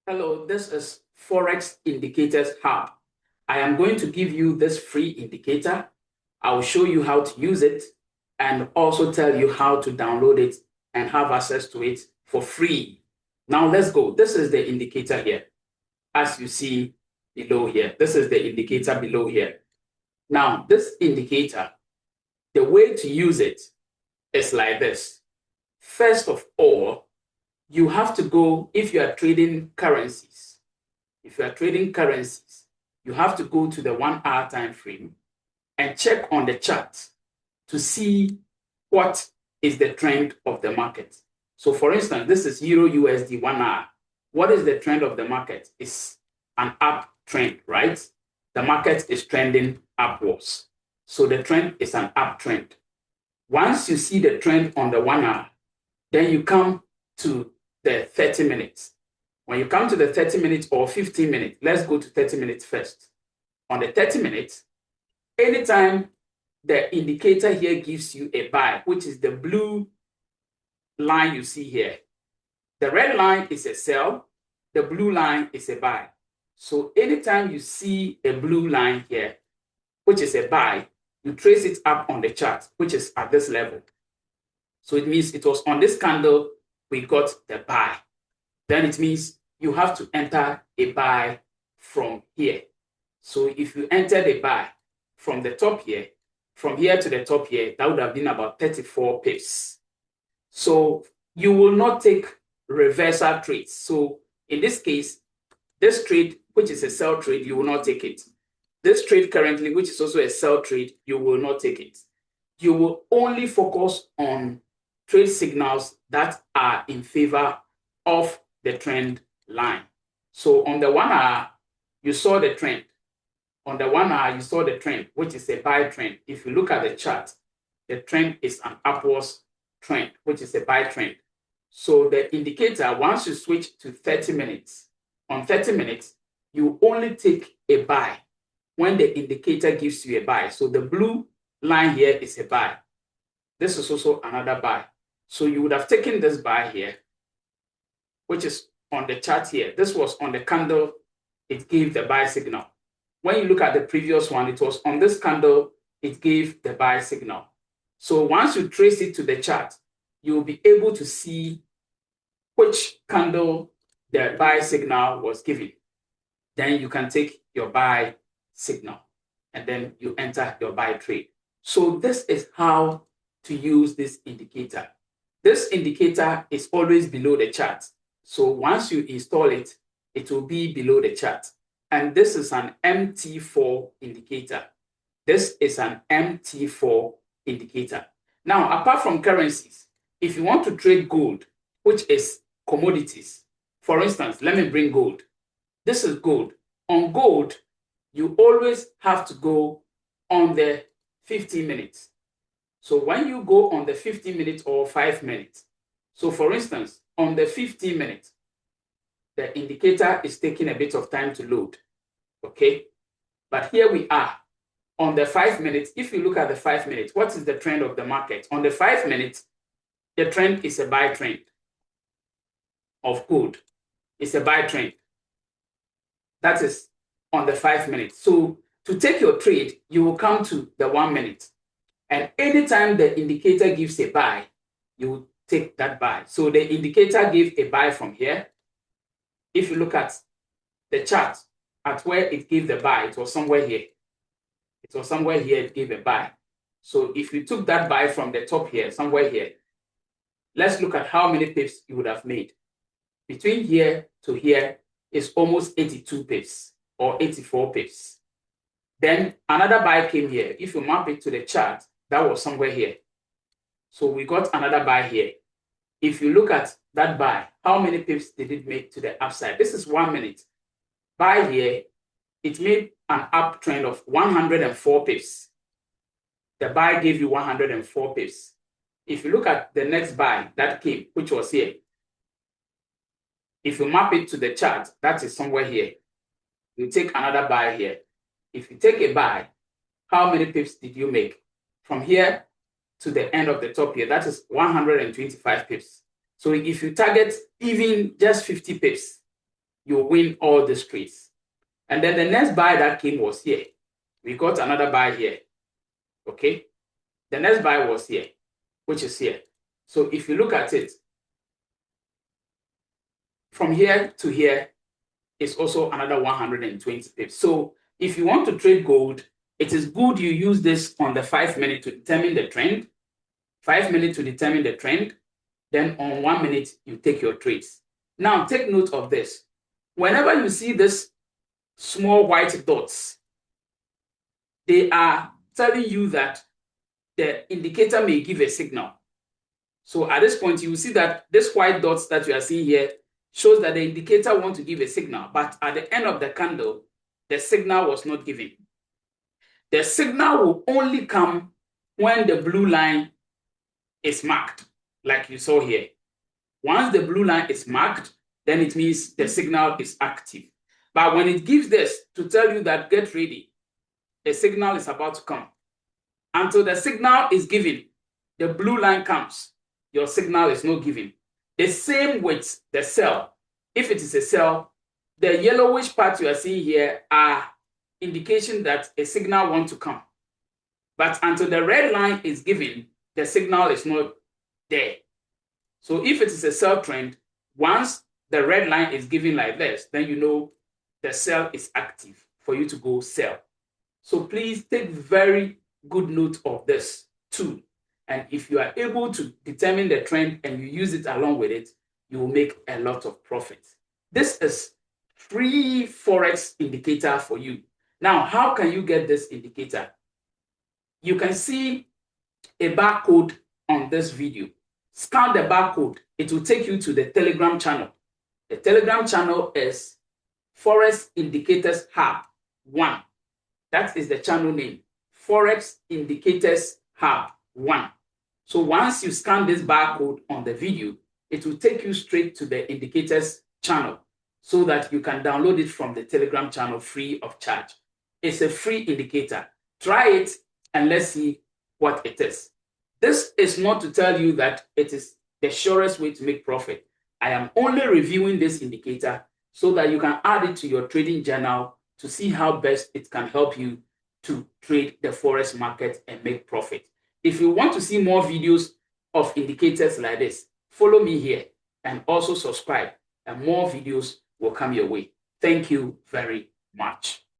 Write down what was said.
Hello, this is Forex Indicators Hub. I am going to give you this free indicator. I will show you how to use it and also tell you how to download it and have access to it for free. Now let's go. This is the indicator here. As you see below here, this is the indicator below here. Now, this indicator, the way to use it is like this. First of all, you have to go, if you are trading currencies, you have to go to the 1 hour time frame and check on the chart to see what is the trend of the market. So for instance, this is Euro USD 1 hour. What is the trend of the market? It's an uptrend, right? The market is trending upwards. So the trend is an uptrend. Once you see the trend on the 1 hour, then you come to the 30 minutes. When you come to the 30 minutes or 15 minutes, let's go to 30 minutes first. On the 30 minutes, anytime the indicator here gives you a buy, which is the blue line you see here, the red line is a sell, the blue line is a buy. So anytime you see a blue line here, which is a buy, you trace it up on the chart, which is at this level. So it means it was on this candle we got the buy. Then it means you have to enter a buy from here. So if you enter the buy from the top here, from here to the top here, that would have been about 34 pips. So you will not take reversal trades. So in this case, this trade, which is a sell trade, you will not take it. This trade currently, which is also a sell trade, you will not take it. You will only focus on trade signals that are in favor of the trend line. So on the 1 hour, you saw the trend. On the 1 hour, you saw the trend, which is a buy trend. If you look at the chart, the trend is an upwards trend, which is a buy trend. So the indicator, once you switch to 30 minutes, on 30 minutes, you only take a buy when the indicator gives you a buy. So the blue line here is a buy. This is also another buy. So you would have taken this buy here, which is on the chart here. This was on the candle, it gave the buy signal. When you look at the previous one, it was on this candle, it gave the buy signal. So once you trace it to the chart, you will be able to see which candle the buy signal was given. Then you can take your buy signal and then you enter your buy trade. So this is how to use this indicator. This indicator is always below the chart. So once you install it, it will be below the chart. And this is an MT4 indicator. This is an MT4 indicator. Now, apart from currencies, if you want to trade gold, which is commodities, for instance, let me bring gold. This is gold. On gold, you always have to go on the 15 minutes. So when you go on the 15 minutes or 5 minutes, so for instance, on the 15 minutes, the indicator is taking a bit of time to load, okay? But here we are on the 5 minutes. If you look at the 5 minutes, what is the trend of the market? On the 5 minutes, the trend is a buy trend of gold. It's a buy trend. That is on the 5 minutes. So to take your trade, you will come to the 1 minute. And anytime the indicator gives a buy, you will take that buy. So the indicator gave a buy from here. If you look at the chart, at where it gave the buy, it was somewhere here. It was somewhere here, it gave a buy. So if you took that buy from the top here, somewhere here, let's look at how many pips you would have made. Between here to here is almost 82 pips or 84 pips. Then another buy came here. If you map it to the chart, that was somewhere here. So we got another buy here. If you look at that buy, how many pips did it make to the upside? This is 1 minute. Buy here, it made an uptrend of 104 pips. The buy gave you 104 pips. If you look at the next buy that came, which was here, if you map it to the chart, that is somewhere here. You take another buy here. If you take a buy, how many pips did you make? From here to the end of the top here, that is 125 pips. So if you target even just 50 pips, you win all the trades. And then the next buy that came was here. We got another buy here. Okay. The next buy was here, which is here. So if you look at it, from here to here is also another 120 pips. So if you want to trade gold, it is good you use this on the 5 minute to determine the trend. 5 minutes to determine the trend. Then on 1 minute, you take your trades. Now take note of this. Whenever you see this small white dots, they are telling you that the indicator may give a signal. So at this point, you will see that this white dots that you are seeing here shows that the indicator wants to give a signal, but at the end of the candle, the signal was not given. The signal will only come when the blue line is marked, like you saw here. Once the blue line is marked, then it means the signal is active. But when it gives this to tell you that get ready, the signal is about to come. Until the signal is given, the blue line comes, your signal is not given. The same with the sell. If it is a sell, the yellowish part you are seeing here are indication that a signal wants to come. But until the red line is given, the signal is not there. So if it is a sell trend, once the red line is given like this, then you know the sell is active for you to go sell. So please take very good note of this too. And if you are able to determine the trend and you use it along with it, you will make a lot of profit. This is free Forex indicator for you. Now, how can you get this indicator? You can see a barcode on this video. Scan the barcode. It will take you to the Telegram channel. The Telegram channel is Forex Indicators Hub 1. That is the channel name. Forex Indicators Hub 1. So once you scan this barcode on the video, it will take you straight to the indicators channel so that you can download it from the Telegram channel free of charge. It's a free indicator. Try it and let's see what it is. This is not to tell you that it is the surest way to make profit. I am only reviewing this indicator so that you can add it to your trading journal to see how best it can help you to trade the Forex market and make profit. If you want to see more videos of indicators like this, follow me here and also subscribe, and more videos will come your way. Thank you very much.